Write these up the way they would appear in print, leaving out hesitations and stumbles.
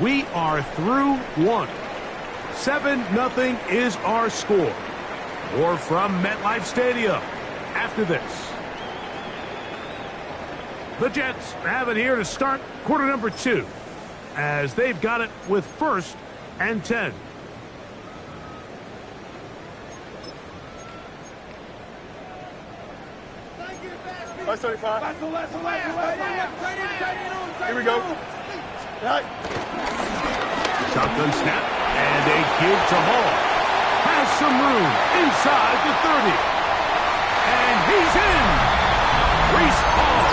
We are through one. 7-0 is our score. More from MetLife Stadium after this. The Jets have it here to start quarter number 2, as they've got it with 1st and 10. Right 35. Here we go. Right. Shotgun snap and a give to Hall. Has some room inside the 30. And he's in. Breece Hall.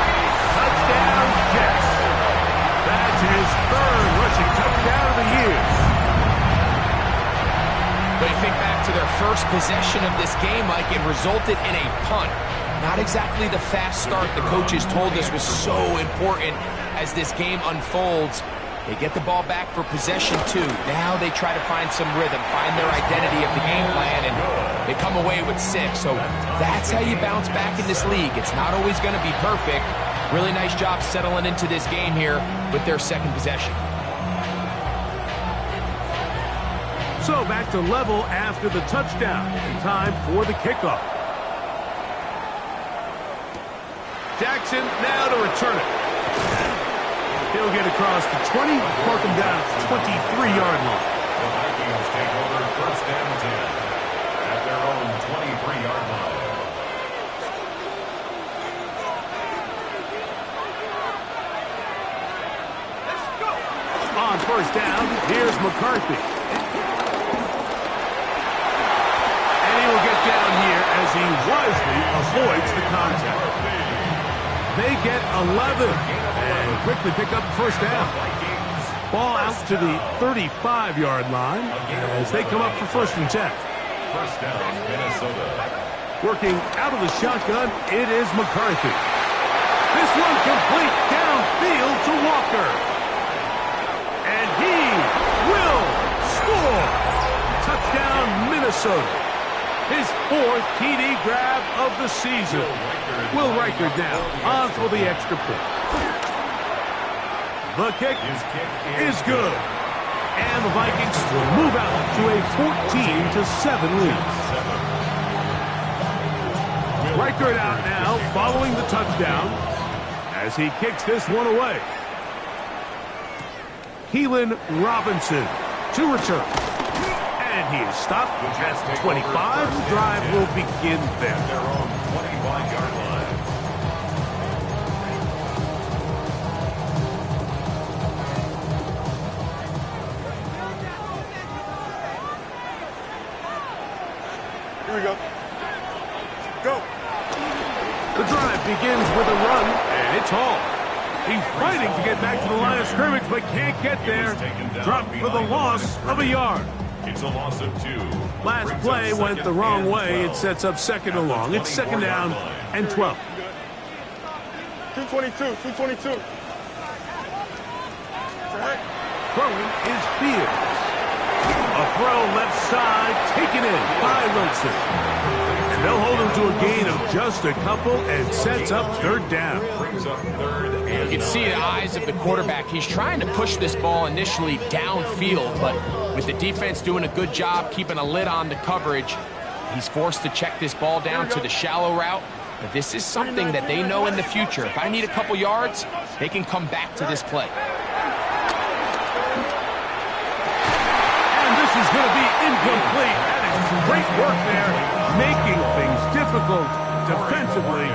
Touchdown Jets. That's his 3rd rushing touchdown of the year. But you think back to their first possession of this game, Mike, it resulted in a punt. Not exactly the fast start the coaches told us was so important as this game unfolds. They get the ball back for possession 2. Now they try to find some rhythm, find their identity of the game plan, and they come away with 6. So that's how you bounce back in this league. It's not always going to be perfect. Really nice job settling into this game here with their 2nd possession. So back to level after the touchdown. Time for the kickoff. Jackson now to return it. He'll get across the 20, mark him down at the 23-yard line. The Vikings take over 1st and 10 at their own 23-yard line. On 1st down, here's McCarthy. And he will get down here as he wisely avoids the contact. They get 11 and quickly pick up 1st down. Ball out to the 35-yard line as they come up for 1st and 10. 1st down, Minnesota. Working out of the shotgun, it is McCarthy. This one complete downfield to Walker. And he will score. Touchdown, Minnesota. His 4th TD grab of the season. Will Riker now on for the extra point. The kick is good. And the Vikings will move out to a 14-7 lead. Riker out now following the touchdown as he kicks this one away. Keelan Robinson to return. And he is stopped at 25. The drive will begin there. Their own 25-yard line. Here we go. Go. The drive begins with a run, and it's Hall. He's fighting to get back to the line of scrimmage, but can't get there. Dropped for the loss of a yard. It's a loss of 2. Last play went the wrong way. It sets up 2nd and long. It's 2nd down and 12. 222. Throwing is Fields. A throw left side, taken in by Wilson. And they'll hold him to a gain of just a couple and sets up 3rd down. Brings up 3rd and You can see the eyes of the quarterback. He's trying to push this ball initially downfield, but with the defense doing a good job keeping a lid on the coverage, he's forced to check this ball down to the shallow route. But this is something that they know in the future. If I need a couple yards, they can come back to this play. And this is going to be incomplete. That is great work there, making things difficult defensively.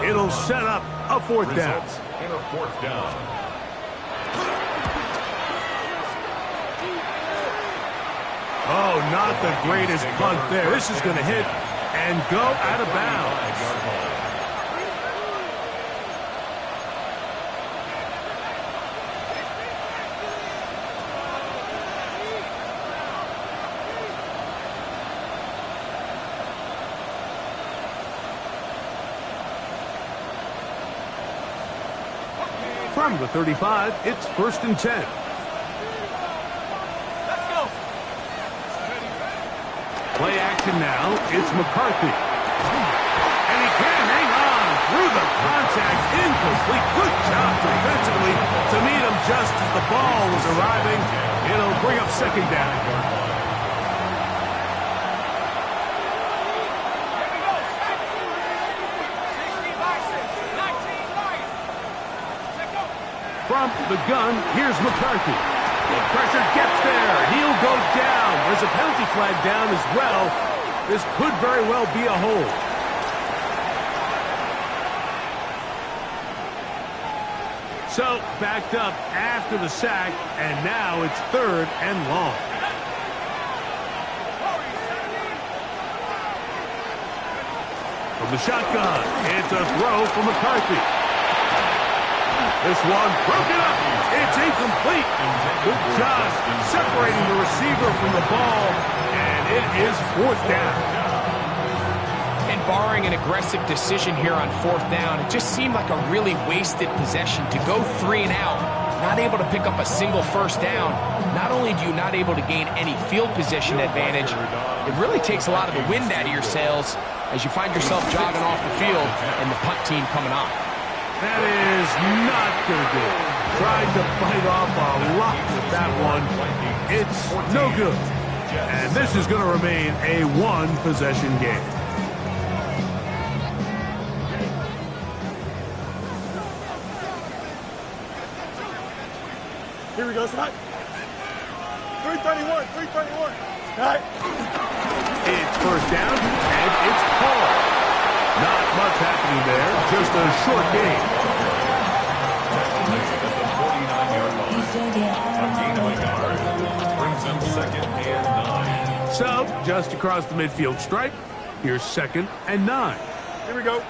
It'll set up a 4th down. in a 4th down. Oh, not the greatest punt there. This is going to hit and go out of bounds. From the 35, it's 1st and 10. Play action now. It's McCarthy. And he can hang on through the contact. Incomplete. Good job defensively to meet him just as the ball was arriving. It'll bring up second down. From the gun, here's McCarthy. The pressure gets there. He'll go down. There's a penalty flag down as well. This could very well be a hold. So, backed up after the sack, and now it's third and long. From the shotgun, it's a throw for McCarthy. This one broken up. It's incomplete. Good job separating the receiver from the ball, and it is fourth down. And barring an aggressive decision here on fourth down, it just seemed like a really wasted possession to go 3 and out, not able to pick up a single first down. Not only do you not able to gain any field position advantage, it really takes a lot of the wind out of your sails as you find yourself jogging off the field and the punt team coming on. That is not going to do it. Tried to bite off a lot with that one. It's no good. And this is going to remain a one-possession game. Here we go, tonight. 331, 331. Tonight. It's first down, and it's Paul. Not much happening there, just a short game. At the 49-yard line. A gain of a yard. Brings him second and 9. So, just across the midfield stripe, here's second and 9. Here we go.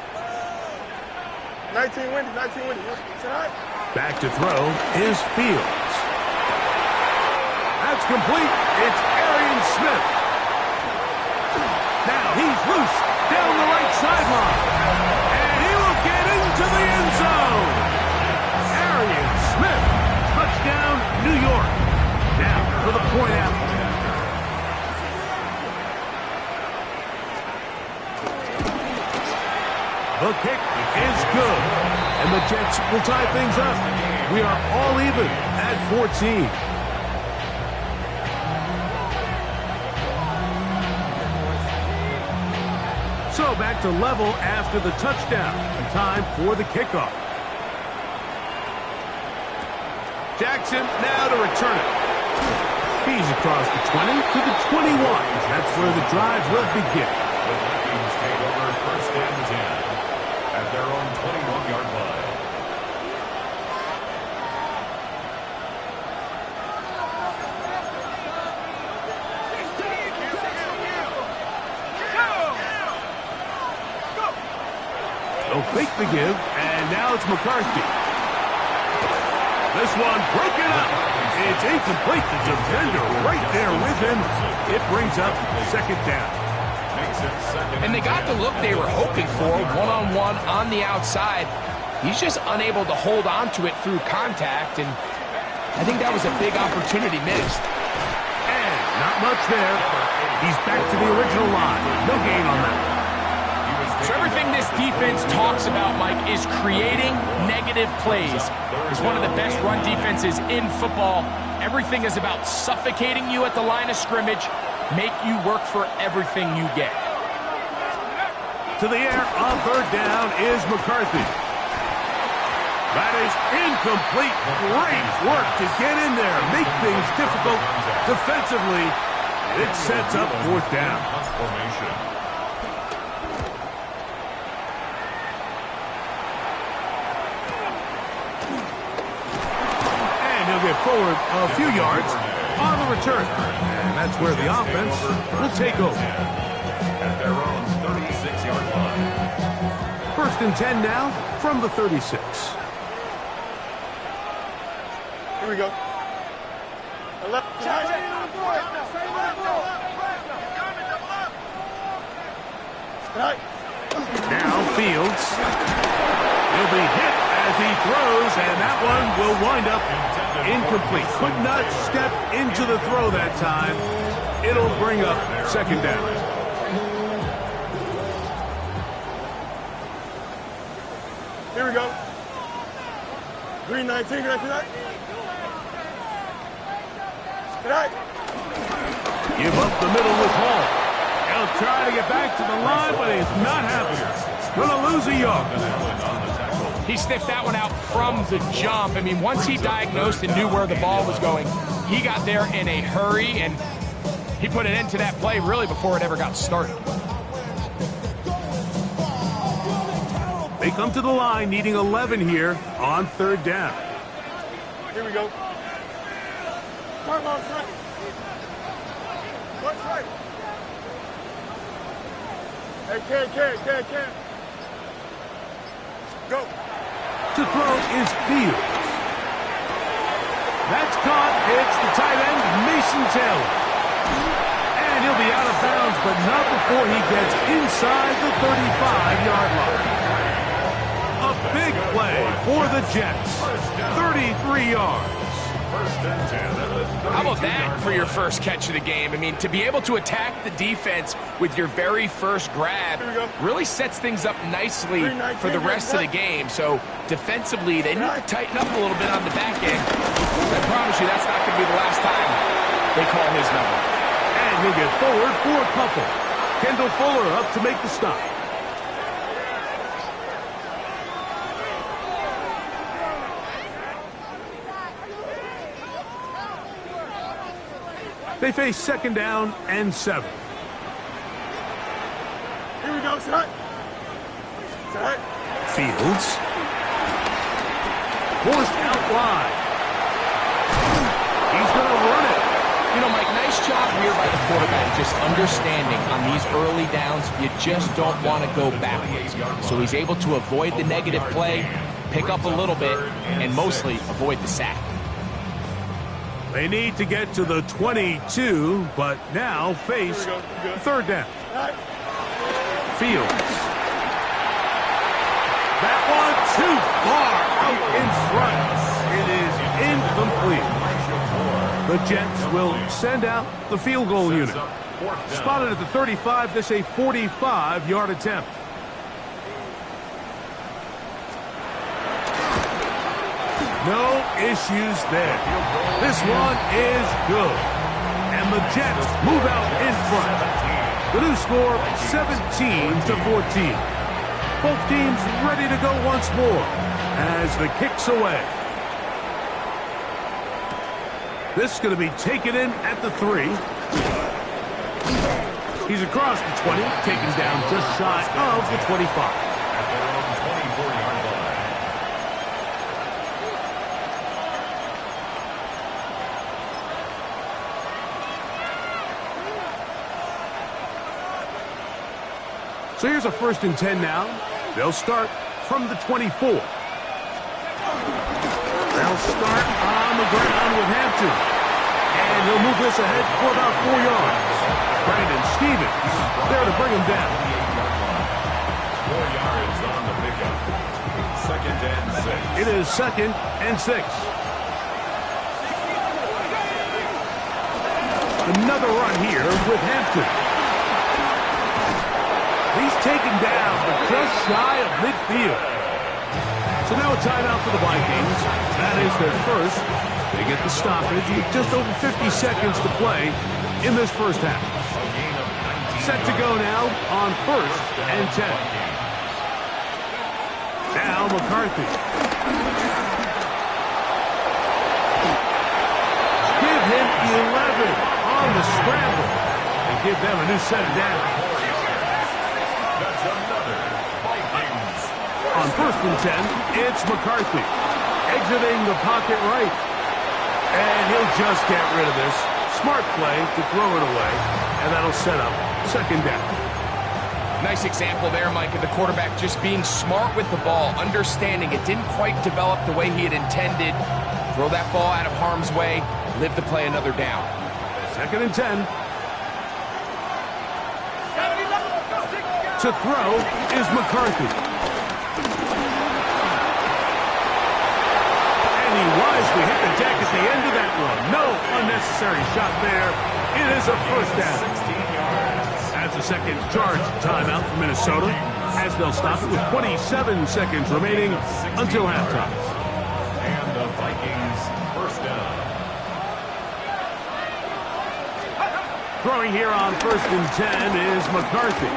19 windy, 19 windy. Tonight. Back to throw is Fields. That's complete. It's Arian Smith. Now he's loose down the right sideline. And he will get into the end zone. Arian Smith. Touchdown, New York. Now for the point after. The kick is good. And the Jets will tie things up. We are all even at 14. So back to level after the touchdown. And time for the kickoff. Jackson now to return it. He's across the 20 to the 21. That's where the drive will begin. The Vikings take over first and 10 at their own 21-yard line. They'll fake the give, and now it's McCarthy. This one broken up. It's incomplete. The defender right there with him. It brings up second down. And they got the look they were hoping for, one-on-one on the outside. He's just unable to hold on to it through contact, and I think that was a big opportunity missed. And not much there. He's back to the original line. No gain on that. So everything this defense talks about, Mike, is creating negative plays. It's one of the best run defenses in football. Everything is about suffocating you at the line of scrimmage, make you work for everything you get. To the air on third down is McCarthy. That is incomplete. Great work to get in there, make things difficult defensively. It sets up fourth down. Get forward a few yards on the return. And that's where the offense will take over. At their own 36-yard line. First and 10 now from the 36. Here we go. Now Fields. He'll be hit as he throws, and that one will wind up incomplete. Could not step into the throw that time. It'll bring up second down. Here we go. Green 19, can I see that? Tonight. Give up the middle with Hall. He'll try to get back to the line, but he's not happy. Gonna lose a yard. He sniffed that one out from the jump. I mean, once he diagnosed and knew where the ball was going, he got there in a hurry, and he put an end to that play really before it ever got started. They come to the line needing 11 here on third down. Here we go. Come on, right. What's right? Hey, can. Go. To throw is Fields. That's caught. It's the tight end, Mason Taylor. And he'll be out of bounds, but not before he gets inside the 35-yard line. A big play for the Jets. 33 yards. How about that for your first catch of the game? I mean, to be able to attack the defense with your very first grab really sets things up nicely for the rest of the game. So defensively, they need to tighten up a little bit on the back end. I promise you that's not going to be the last time they call his number. And he'll get forward for a couple. Kendall Fuller up to make the stop. They face second down and 7. Here we go, set. Fields. Forced out wide. He's going to run it. You know, Mike, nice job here by the quarterback, just understanding on these early downs, you just don't want to go backwards. So he's able to avoid the negative play, pick up a little bit, and mostly avoid the sack. They need to get to the 22, but now face third down. Fields. That one too far out in front. It is incomplete. The Jets will send out the field goal unit. Spotted at the 35, this a 45-yard attempt. No issues there. This one is good. And the Jets move out in front. The new score, 17-14. Both teams ready to go once more as the kick's away. This is going to be taken in at the 3. He's across the 20, taken down just shy of the 25. So here's a 1st and 10 now. They'll start from the 24. They'll start on the ground with Hampton. And he'll move this ahead for about 4 yards. Brandon Stevens there to bring him down. 4 yards on the pickup. 2nd and 6. It is 2nd and 6. Another run here with Hampton. He's taken down, but just shy of midfield. So now a timeout for the Vikings. That is their first. They get the stoppage with just over 50 seconds to play in this first half. Set to go now on 1st and 10. Now McCarthy. Give him 11 on the scramble and give them a new set of downs. On 1st and 10, it's McCarthy. Exiting the pocket right. And he'll just get rid of this. Smart play to throw it away. And that'll set up 2nd down. Nice example there, Mike, of the quarterback just being smart with the ball, understanding it didn't quite develop the way he had intended. Throw that ball out of harm's way, live to play another down. 2nd and 10. To throw is McCarthy. And he wisely hit the deck at the end of that one. No unnecessary shot there. It is a 1st down. That's a second charge timeout for Minnesota, as they'll stop it with 27 seconds remaining until halftime. And the Vikings 1st down. Throwing here on 1st and 10 is McCarthy.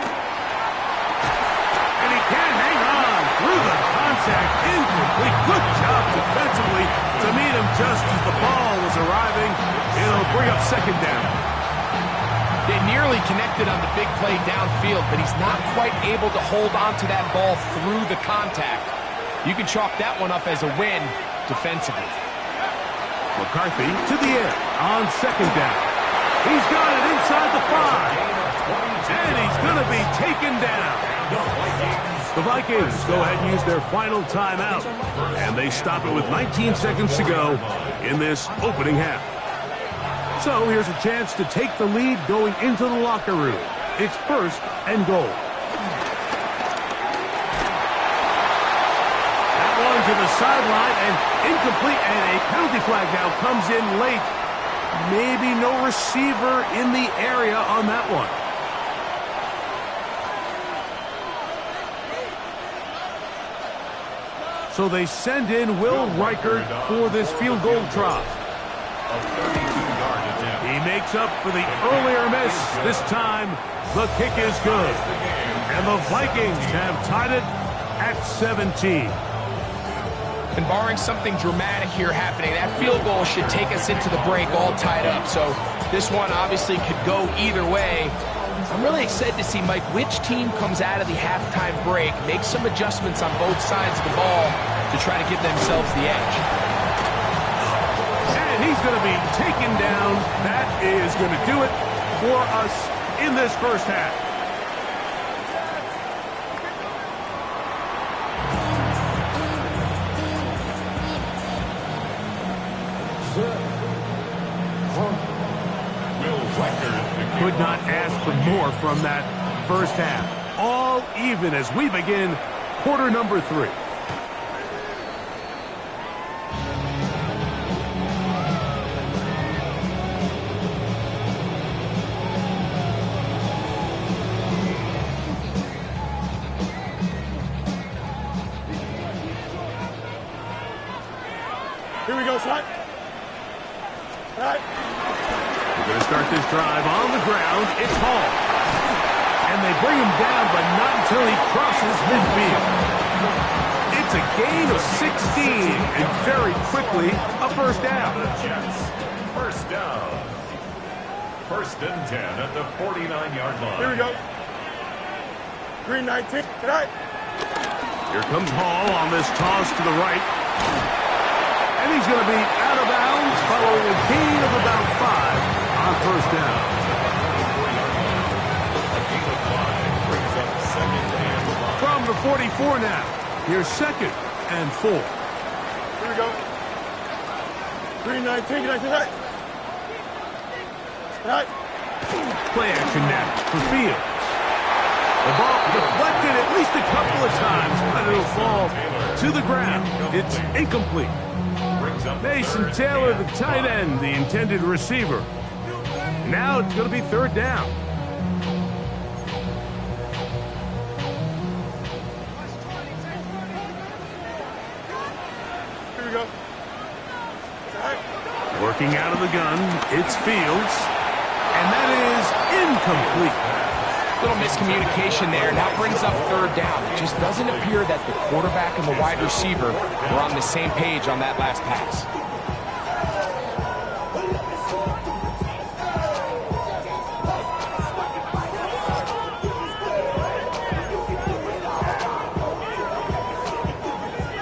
And he can't hang on through the contact. Incomplete. Good job defensively to meet him just as the ball was arriving. It'll bring up 2nd down. They nearly connected on the big play downfield, but he's not quite able to hold on to that ball through the contact. You can chalk that one up as a win defensively. McCarthy to the air on 2nd down. He's got it inside the 5. And he's going to be taken down. The Vikings go ahead and use their final timeout. And they stop it with 19 seconds to go in this opening half. So here's a chance to take the lead going into the locker room. It's 1st and goal. That one to the sideline and incomplete, and a penalty flag now comes in late. Maybe no receiver in the area on that one. So they send in Will Reichert for this field goal try. He makes up for the earlier miss. This time, the kick is good. And the Vikings have tied it at 17. And barring something dramatic here happening, that field goal should take us into the break all tied up. So this one obviously could go either way. I'm really excited to see, Mike, which team comes out of the halftime break, make some adjustments on both sides of the ball to try to give themselves the edge. And he's going to be taken down. That is going to do it for us in this first half. Could not ask for more from that first half. All even as we begin quarter number 3. Here we go, son. All right. We're going to start this drive on the ground. It's Hall. And they bring him down, but not until he crosses midfield. It's a gain of 16, and very quickly, a first down. First down. 1st and 10 at the 49-yard line. Here we go. Green 19. Tonight. Here comes Hall on this toss to the right. And he's going to be out of bounds following a gain of about 5 on first down. From the 44 now. Here's 2nd and 4. Here we go. Green 19. Tonight. Tonight. Play action now for Fields. The ball deflected at least a couple of times, but it'll fall to the ground. It's incomplete. Mason Taylor, the tight end, the intended receiver. Now it's going to be 3rd down. Here we go. Tonight. Working out of the gun, it's Fields. And that is incomplete. Little miscommunication there. Now brings up 3rd down. It just doesn't appear that the quarterback and the wide receiver were on the same page on that last pass.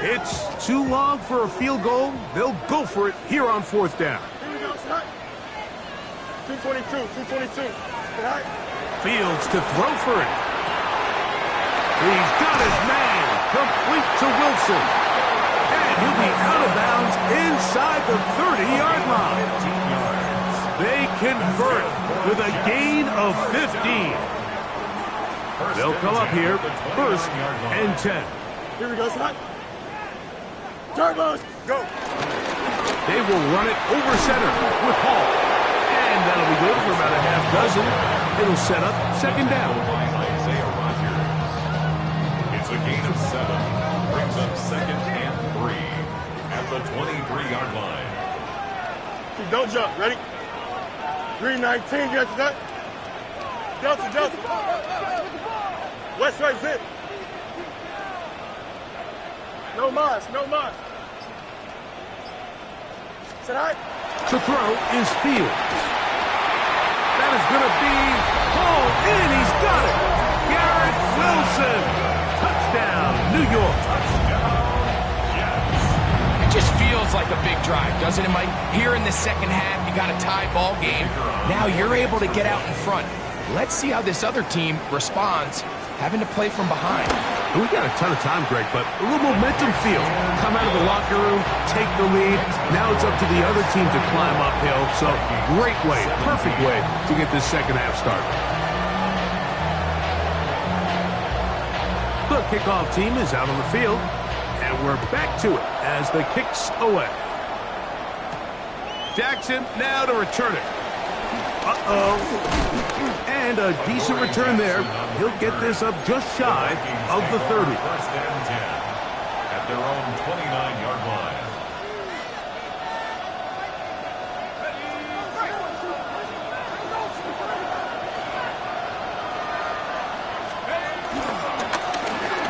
It's too long for a field goal. They'll go for it here on 4th down. Here we go, tonight. 222. Tonight. Fields to throw for it. He's got his man. Complete to Wilson. And he'll be out of bounds inside the 30-yard line. They convert with a gain of 15. They'll come up here 1st and 10. Here we go, tonight. Turbos, go. They will run it over center with Hall. And that'll be good for about a half dozen. It'll set up 2nd down. Isaiah Rodgers. It's a gain of 7. Brings up 2nd and 3 at the 23-yard line. Don't jump. Ready? Green 19. Get that. Justin, Justin. West right, zip. No mas, no mas. Sit high. To throw is Fields. That is going to be hauled in. He's got it. Garrett Wilson. Touchdown, New York. It just feels like a big drive, doesn't it, Mike? Here in the second half, you got a tie ball game. Now you're able to get out in front. Let's see how this other team responds, having to play from behind. We got a ton of time, Greg, but a little momentum feel. Come out of the locker room, take the lead. Now it's up to the other team to climb uphill. So great way, perfect way to get this second half started. The kickoff team is out on the field, and we're back to it as the kicks away. Jackson now to return it. And a decent return there. He'll get this up just shy of the 30. First and 10 at their own 29-yard line.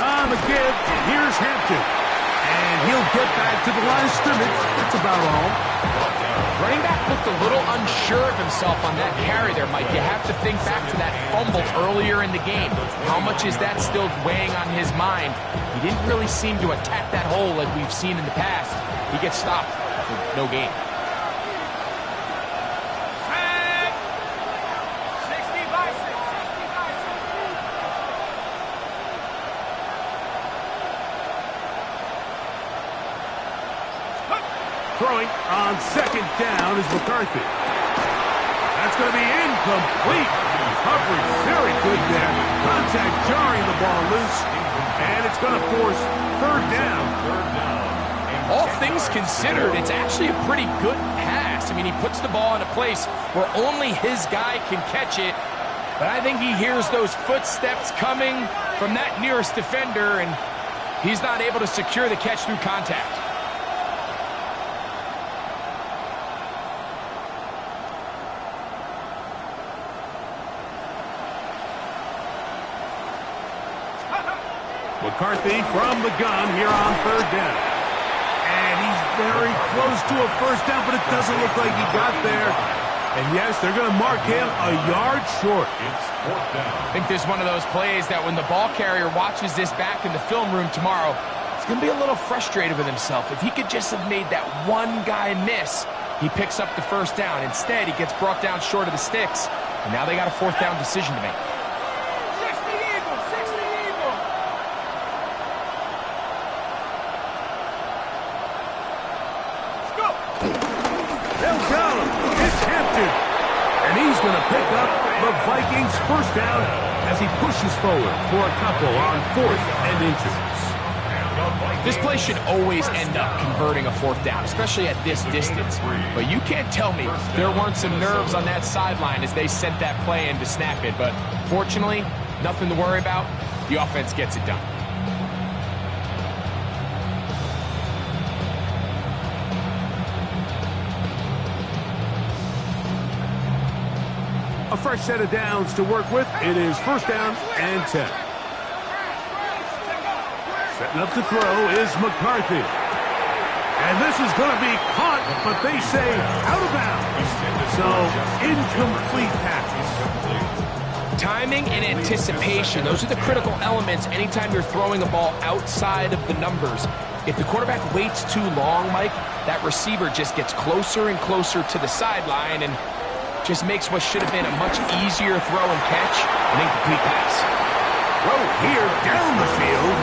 On the give, here's Hampton. And he'll get back to the line of scrimmage. That's about all. Running back looked a little unsure of himself on that carry there, Mike. You have to think back to that fumble earlier in the game. How much is that still weighing on his mind? He didn't really seem to attack that hole like we've seen in the past. He gets stopped for no gain. Throwing on second down is McCarthy. That's going to be incomplete. Coverage very good there. Contact jarring the ball loose. And it's going to force third down. All things considered, it's actually a pretty good pass. I mean, he puts the ball in a place where only his guy can catch it. But I think he hears those footsteps coming from that nearest defender, and he's not able to secure the catch through contact. McCarthy from the gun here on third down. And he's very close to a first down, but it doesn't look like he got there. And yes, they're going to mark him a yard short. It's fourth down. I think this is one of those plays that when the ball carrier watches this back in the film room tomorrow, he's going to be a little frustrated with himself. If he could just have made that one guy miss, he picks up the first down. Instead, he gets brought down short of the sticks, and now they got a fourth down decision to make. He's going to pick up the Vikings' first down as he pushes forward for a couple on 4th and inches. This play should always end up converting a fourth down, especially at this distance. But you can't tell me there weren't some nerves on that sideline as they sent that play in to snap it. But fortunately, nothing to worry about. The offense gets it done. A fresh set of downs to work with. It is first down and 10. Setting up to throw is McCarthy. And this is going to be caught, but they say out of bounds. So, incomplete pass. Timing and anticipation, those are the critical elements anytime you're throwing a ball outside of the numbers. If the quarterback waits too long, Mike, that receiver just gets closer and closer to the sideline and just makes what should have been a much easier throw and catch an incomplete pass. Throw here down the field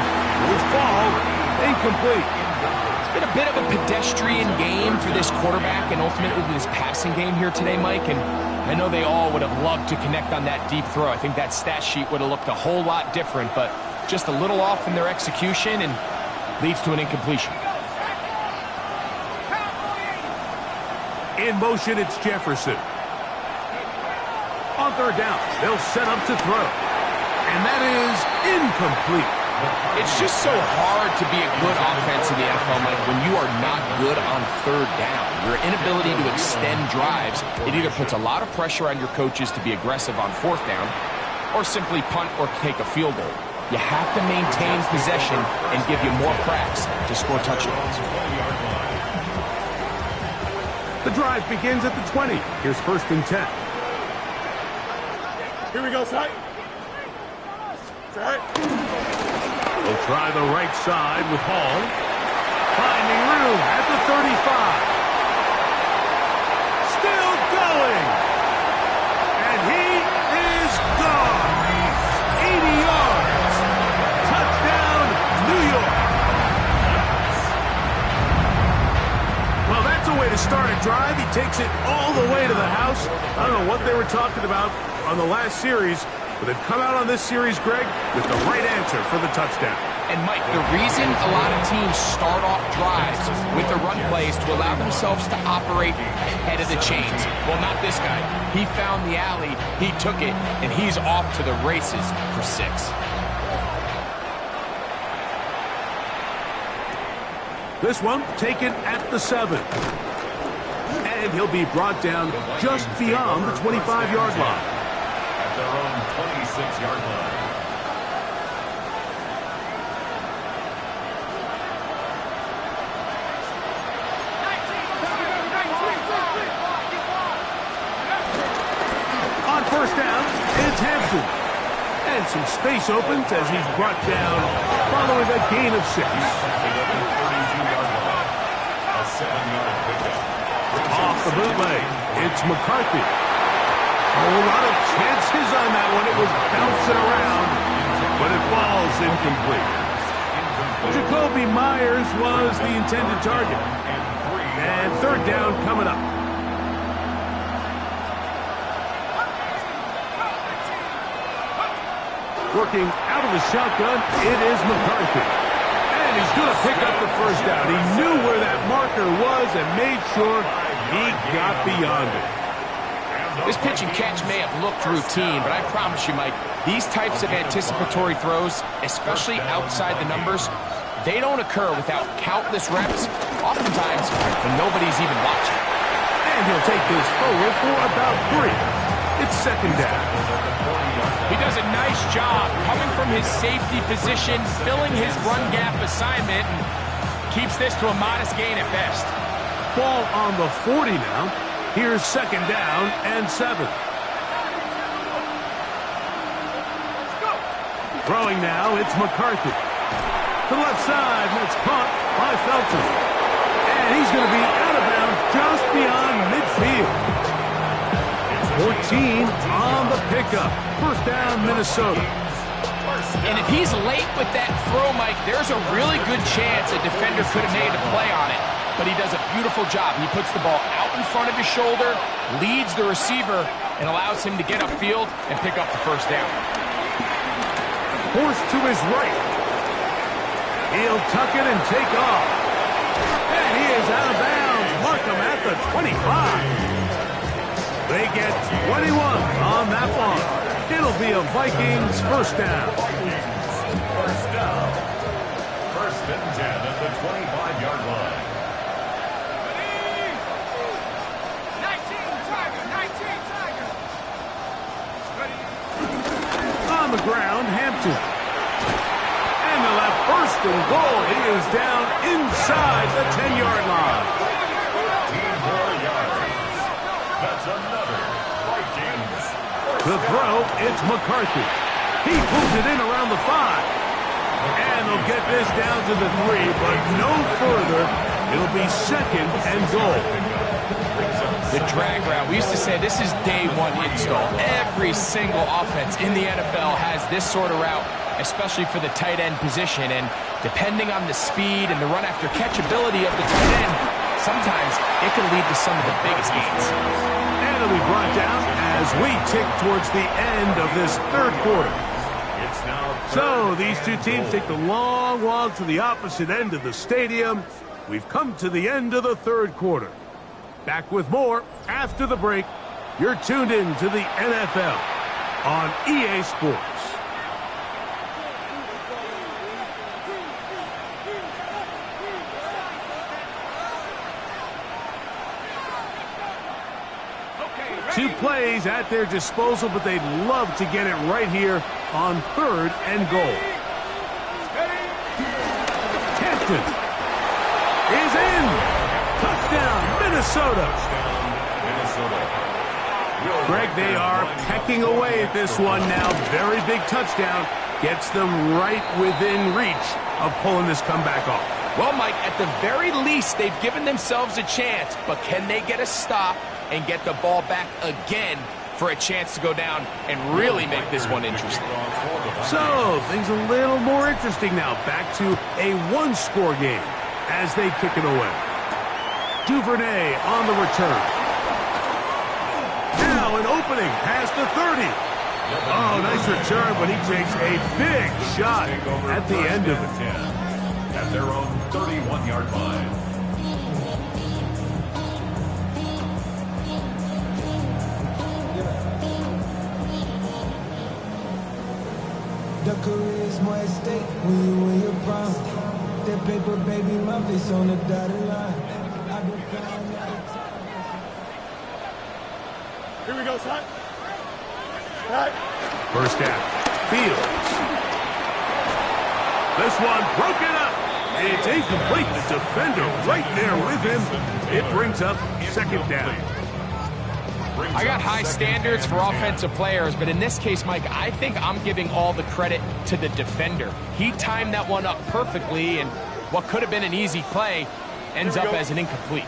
will fall incomplete. It's been a bit of a pedestrian game for this quarterback and ultimately this passing game here today, Mike. And I know they all would have loved to connect on that deep throw. I think that stat sheet would have looked a whole lot different, but just a little off in their execution and leads to an incompletion. In motion, it's Jefferson. On third down, they'll set up to throw. And that is incomplete. It's just so hard to be a good offense in the NFL, Mike, when you are not good on third down. Your inability to extend drives, it either puts a lot of pressure on your coaches to be aggressive on fourth down or simply punt or take a field goal. You have to maintain possession and give you more cracks to score touchdowns. The drive begins at the 20. Here's 1st and 10. Here we go, Sight. Sight. They'll try the right side with Hall. Finding room at the 35. Still going. And he is gone. 80 yards. Touchdown, New York. Well, that's a way to start a drive. He takes it all the way to the house. I don't know what they were talking about on the last series, but they've come out on this series, Greg, with the right answer for the touchdown. And, Mike, the reason a lot of teams start off drives with the run plays to allow themselves to operate ahead of the chains. Well, not this guy. He found the alley, he took it, and he's off to the races for 6. This one taken at the 7. And he'll be brought down just beyond the 25-yard line. At their own 26-yard line. On 1st down, it's Hampton. And some space opens as he's brought down following a gain of 6. Off the bootleg, it's McCarthy. A whole lot of chances on that one. It was bouncing around, but it falls incomplete. Jacoby Myers was the intended target. And 3rd down coming up. Working out of the shotgun, it is McCarthy. And he's going to pick up the 1st down. He knew where that marker was and made sure he got beyond it. This pitch and catch may have looked routine, but I promise you, Mike, these types of anticipatory throws, especially outside the numbers, they don't occur without countless reps, oftentimes when nobody's even watching. And he'll take this forward for about 3. It's 2nd down. He does a nice job coming from his safety position, filling his run gap assignment, and keeps this to a modest gain at best. Ball on the 40 now. Here's 2nd down and 7. Throwing now, it's McCarthy. To the left side, and it's caught by Felton. And he's going to be out of bounds just beyond midfield. 14 on the pickup. 1st down, Minnesota. And if he's late with that throw, Mike, there's a really good chance a defender could have made a play on it. But he does a beautiful job. He puts the ball out in front of his shoulder, leads the receiver, and allows him to get upfield and pick up the 1st down. Forced to his right. He'll tuck it and take off. And he is out of bounds. Mark him at the 25. They get 21 on that one. It'll be a Vikings 1st down. 1st and 10 at the 25-yard line. On the ground, Hampton. And they'll have 1st and goal. He is down inside the 10-yard line. 15 more yards. That's another Vikings. The throw, it's McCarthy. He pulls it in around the 5. And they'll get this down to the 3, but no further. It'll be 2nd and goal. The drag route. We used to say this is day 1 install. Every single offense in the NFL has this sort of route, especially for the tight end position. And depending on the speed and the run-after-catch ability of the tight end, sometimes it can lead to some of the biggest gains. And it'll be brought down as we tick towards the end of this 3rd quarter. So these two teams take the long walk to the opposite end of the stadium. We've come to the end of the 3rd quarter. Back with more after the break. You're tuned in to the NFL on EA Sports. 2 plays at their disposal, but they'd love to get it right here on 3rd and goal. Hampton is in. Touchdown, Minnesota. Greg, they are pecking away at this one now. Very big touchdown. Gets them right within reach of pulling this comeback off. Well, Mike, at the very least, they've given themselves a chance, but can they get a stop and get the ball back again for a chance to go down and really make this one interesting? So, things a little more interesting now. Back to a 1-score game as they kick it away. Duvernay on the return. Now an opening past the 30. Oh, nice return, but he takes a big shot at the end of it. At their own 31-yard line. The career is more at stake when you win your prime. That paper, baby, my face on the dotted line. I've been flying out of time. Here we go, son. Right. First down, Fields. This one broken up. It's incomplete. The defender right there with him. It brings up 2nd down. I got high standards for offensive players, but in this case, Mike, I think I'm giving all the credit to the defender. He timed that one up perfectly, and what could have been an easy play ends up as an incomplete.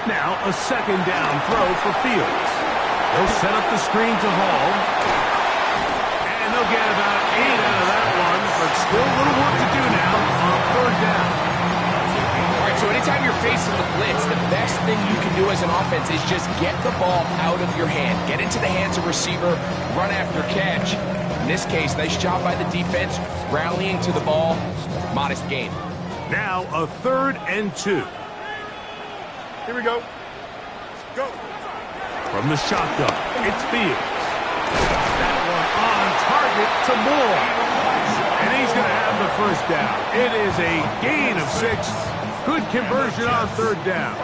Now a 2nd down throw for Fields. They'll set up the screen to Hall. And they'll get about 8 out of that one, but still a little work to do now on 3rd down. All right, so anytime you're facing the blitz, the best thing you can do as an offense is just get the ball out of your hand. Get into the hands of receiver, run after catch. In this case, nice job by the defense, rallying to the ball. Modest gain. Now a 3rd and 2. Here we go. Go. From the shotgun, it's Fields. That one on target to Moore. And he's going to have the 1st down. It is a gain of 6. Good conversion on 3rd down.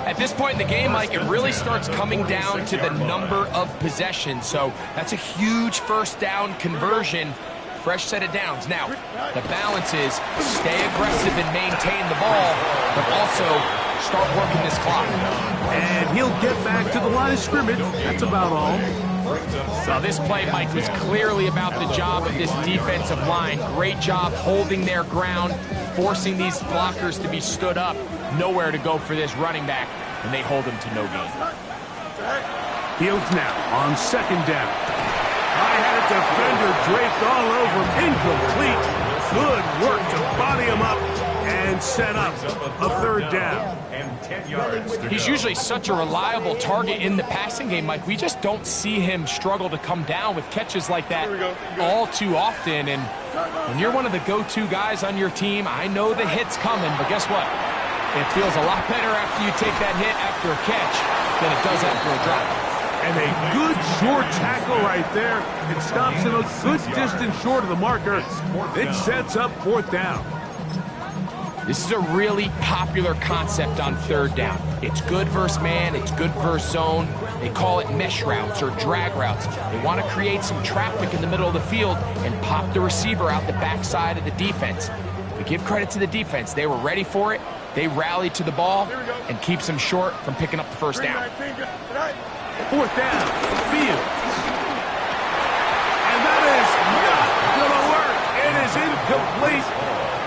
At this point in the game, Mike, it really starts coming down to the number of possessions. So that's a huge 1st down conversion. Fresh set of downs. Now, the balance is stay aggressive and maintain the ball, but also start working this clock. And he'll get back to the line of scrimmage. That's about all. So this play, Mike, was clearly about the job of this defensive line. Great job holding their ground, forcing these blockers to be stood up. Nowhere to go for this running back, and they hold him to no gain. Fields now on 2nd down. I had a defender draped all over him. Incomplete. Good work to body him up and set up a 3rd down. He's usually such a reliable target in the passing game, Mike. We just don't see him struggle to come down with catches like that all too often. And when you're one of the go-to guys on your team, I know the hit's coming, but guess what? It feels a lot better after you take that hit after a catch than it does after a drop. And a good short tackle right there. It stops him a good distance short of the marker. It sets up 4th down. This is a really popular concept on 3rd down. It's good versus man, it's good versus zone. They call it mesh routes or drag routes. They want to create some traffic in the middle of the field and pop the receiver out the backside of the defense. But give credit to the defense. They were ready for it. They rallied to the ball and keeps them short from picking up the 1st down. 4th down, Fields. And that is not going to work. It is incomplete.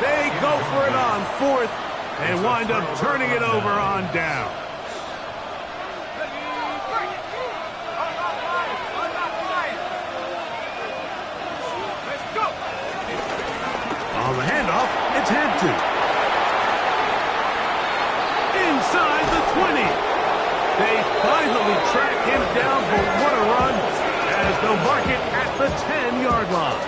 They go for it on 4th and wind up turning it over on down. On the handoff, it's Hampton. Inside the 20. They finally track him down, but what a run as they'll mark it at the 10-yard line.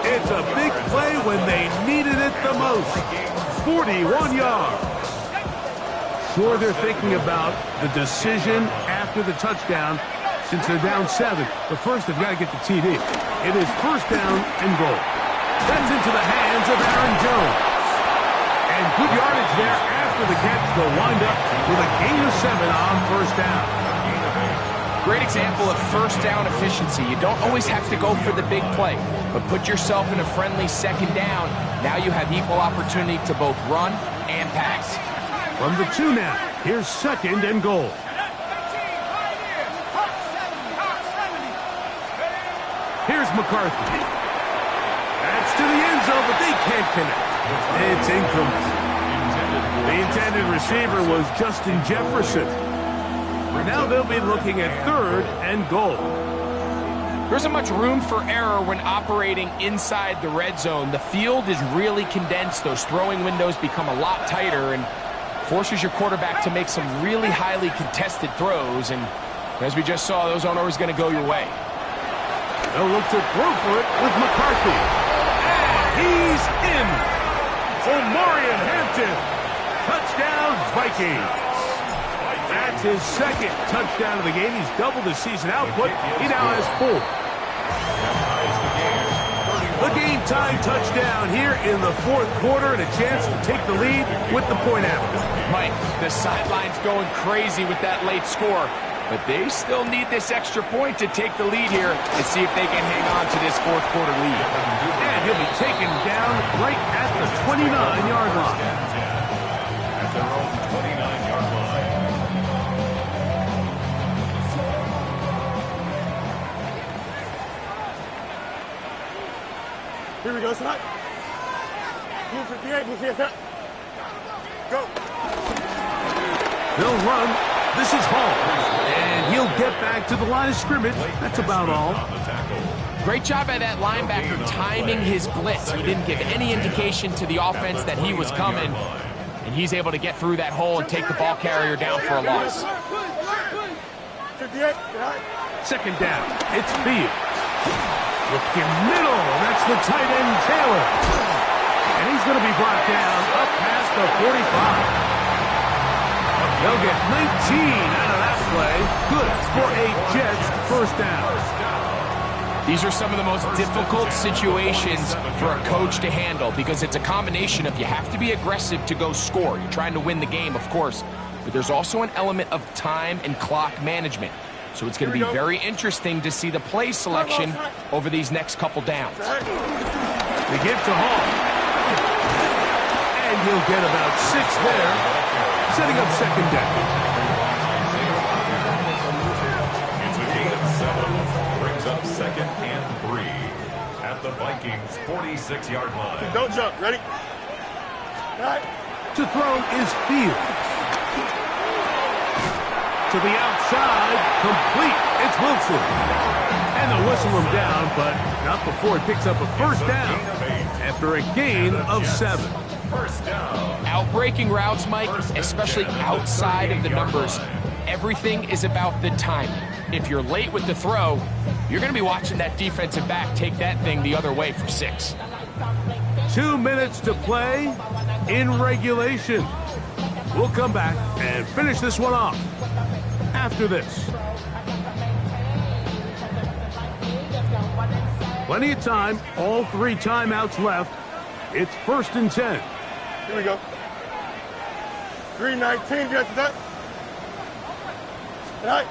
It's a big play when they needed it the most. 41 yards. Sure, they're thinking about the decision after the touchdown since they're down 7. But first, they've got to get the TD. It is 1st down and goal. That's into the hands of Aaron Jones. And good yardage there after after the catch, they'll wind up with a gain of 7 on first down. Great example of first down efficiency. You don't always have to go for the big play, but put yourself in a friendly second down. Now you have equal opportunity to both run and pass. From the 2 now, here's 2nd and goal. Here's McCarthy. That's to the end zone, but they can't connect. It's incomplete. The intended receiver was Justin Jefferson. Now they'll be looking at 3rd and goal. There isn't much room for error when operating inside the red zone. The field is really condensed. Those throwing windows become a lot tighter and forces your quarterback to make some really highly contested throws. And as we just saw, those aren't always going to go your way. They'll look to throw for it with McCarthy. And he's in. Omarion Hampton. Touchdown, Vikings. That's his 2nd touchdown of the game. He's doubled his season output. He now has 4. The game-time touchdown here in the 4th quarter and a chance to take the lead with the point after. Mike, the sideline's going crazy with that late score, but they still need this extra point to take the lead here and see if they can hang on to this 4th quarter lead. And he'll be taken down right at the 29-yard line. At their own 29-yard line. Here we go, son. Blue 58, blue 58. Go. They'll run. This is Hall. And he'll get back to the line of scrimmage. That's about all. Great job by that linebacker timing his blitz. He didn't give any indication to the offense that he was coming. And he's able to get through that hole and take the ball carrier down for a loss. 58. 2nd down. It's Fields. Looking middle. That's the tight end, Taylor. And he's going to be brought down up past the 45. They'll get 19 out of that play. Good for a Jets first down. These are some of the most difficult situations for a coach to handle because it's a combination of you have to be aggressive to go score. You're trying to win the game, of course, but there's also an element of time and clock management. So it's going to be very interesting to see the play selection over these next couple downs. They give to Hall. And he'll get about 6 there, setting up 2nd down. It's a gain of 7. Brings up 2nd and 3. At the Vikings' 46-yard line. Don't jump. Ready? To throw is Fields. To the outside, complete. It's Wilson. And they'll whistle him down, but not before he picks up a first down after a gain of 7. First down. Outbreaking routes, Mike, especially outside of the numbers, everything is about the timing. If you're late with the throw, you're going to be watching that defensive back take that thing the other way for 6. 2 minutes to play in regulation. We'll come back and finish this one off after this. Plenty of time, all 3 timeouts left. It's 1st and 10. Here we go. 3:19, get to that. Right.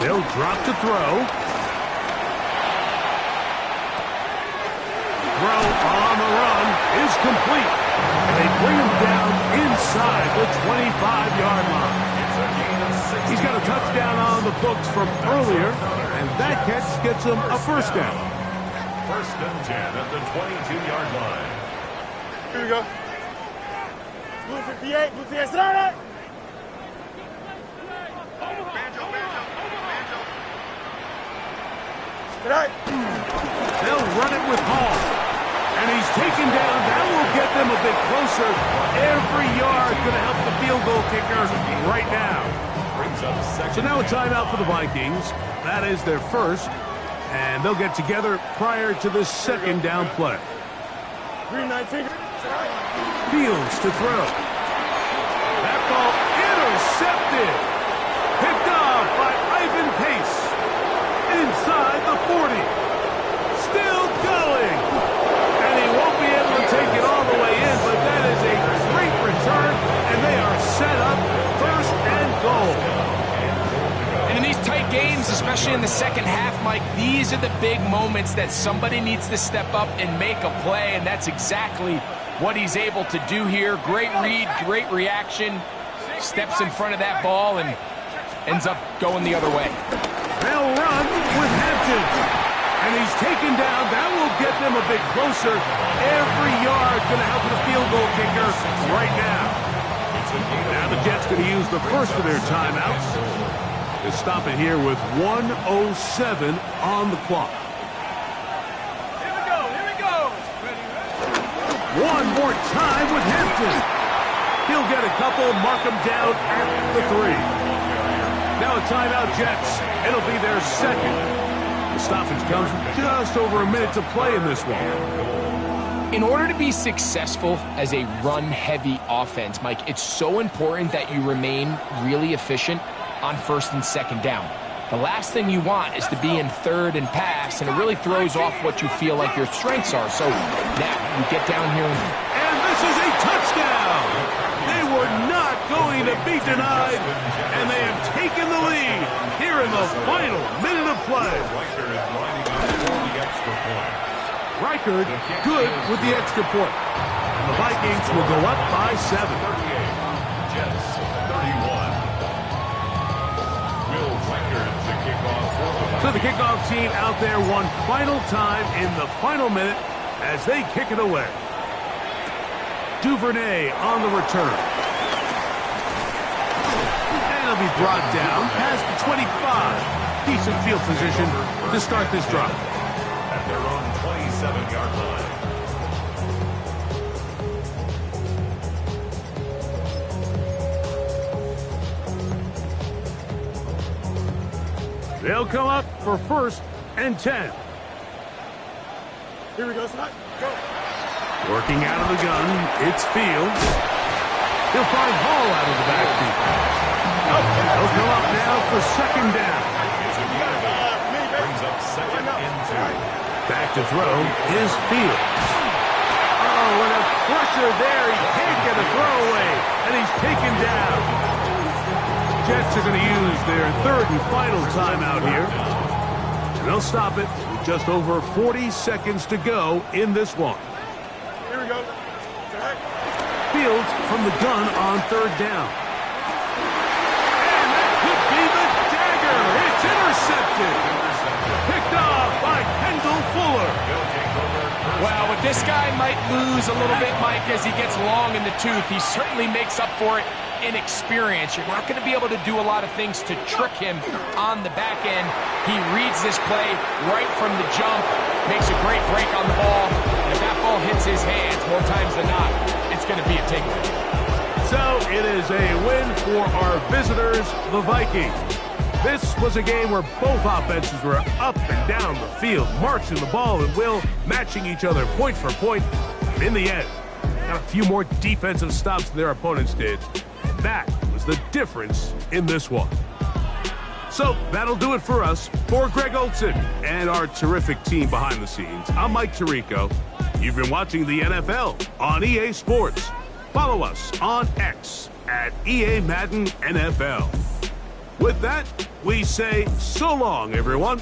They'll drop to throw. Throw on the run is complete. And they bring him down inside the 25-yard line. He's got a touchdown on the books from earlier, and that catch gets him a first down. 1st and 10 at the 22-yard line. Here we go. Blue 58, blue 58, sit down. They'll run it with Hall. And he's taken down. That will get them a bit closer. Every yard going to help the field goal kicker right now. So now a timeout for the Vikings. That is their first. And they'll get together prior to the 2nd down play. 3:19. Fields to throw. That ball intercepted. Picked off by Ivan Pace. Inside the 40. Still going. And he won't be able to take it all the way in, but that is a great return, and they are especially in the second half, Mike, these are the big moments that somebody needs to step up and make a play, and that's exactly what he's able to do here. Great read, great reaction, steps in front of that ball and ends up going the other way. They'll run with Hampton. And he's taken down. That will get them a bit closer. Every yard going to help the field goal kicker right now. Now the Jets going to use the first of their timeouts to stop it here with 1:07 on the clock. Here we go. One more time with Hampton. He'll get a couple, mark him down at the 3. Now a timeout, Jets. It'll be their second. The stoppage comes with just over a minute to play in this one. In order to be successful as a run-heavy offense, Mike, it's so important that you remain really efficient on first and second down. The last thing you want is to be in third and pass, and it really throws off what you feel like your strengths are. So now you get down here and this is a touchdown! They were not going to be denied, and they have taken the lead here in the final minute of play. Reichard good with the extra point. And the Vikings will go up by 7. Jets 31. Will Reichard the kickoff for the Vikings. So the kickoff team out there one final time in the final minute as they kick it away. Duvernay on the return. And he'll be brought down past the 25. Decent field position to start this drive. At their own 27-yard line. They'll come up for 1st and 10. Here we go, Scott. Go. Working out of the gun, it's Fields. He'll find Hall out of the backfield. They'll come up now for 2nd down. Brings up 2nd and 2. Back to throw is Fields. Oh, and a pressure there. He can't get a throwaway, and he's taken down. Jets are going to use their 3rd and final timeout here. And they'll stop it with just over 40 seconds to go in this one. Here we go. Fields from the gun on 3rd down. And that could be the dagger. It's intercepted. Picked off by Kendall Fuller. Well, what this guy might lose a little bit, Mike, as he gets long in the tooth, he certainly makes up for it in experience. You're not going to be able to do a lot of things to trick him on the back end. He reads this play right from the jump, makes a great break on the ball, and if that ball hits his hands more times than not, it's going to be a takeaway. So it is a win for our visitors, the Vikings. This was a game where both offenses were up and down the field, marching the ball and will, matching each other point for point. In the end, got a few more defensive stops than their opponents did. And that was the difference in this one. So that'll do it for us. For Greg Olson and our terrific team behind the scenes, I'm Mike Tirico. You've been watching the NFL on EA Sports. Follow us on X at EA Madden NFL. With that, we say so long, everyone.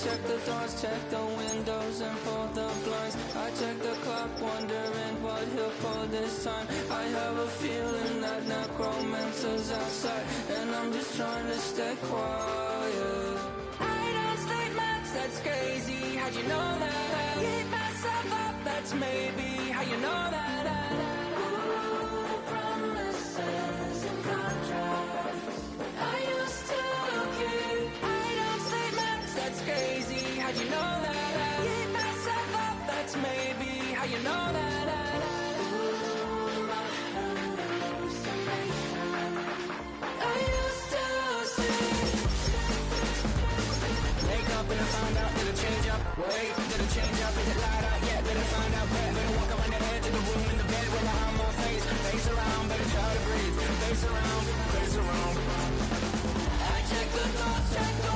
check the doors, check the windows, and pull the blinds. I check the clock, wondering what he'll pull this time. I have a feeling that necromancer's outside, and I'm just trying to stay quiet. I don't sleep much, that's crazy. How'd you know that? I keep myself up, that's maybe how you know that. Ooh, promises and contracts I used to keep. I don't sleep much, that's crazy. How'd you know that? I keep myself up, that's maybe how you know that. Ooh, my hallucination I used to see. Wake up and I find out, did it change up? Wait, did it change up? Is it light out? Yeah, did it find out? Better walk around the edge of the room in the bed with my arm on face. Face around, better try to breathe. Face around, face around. I check the doors, check the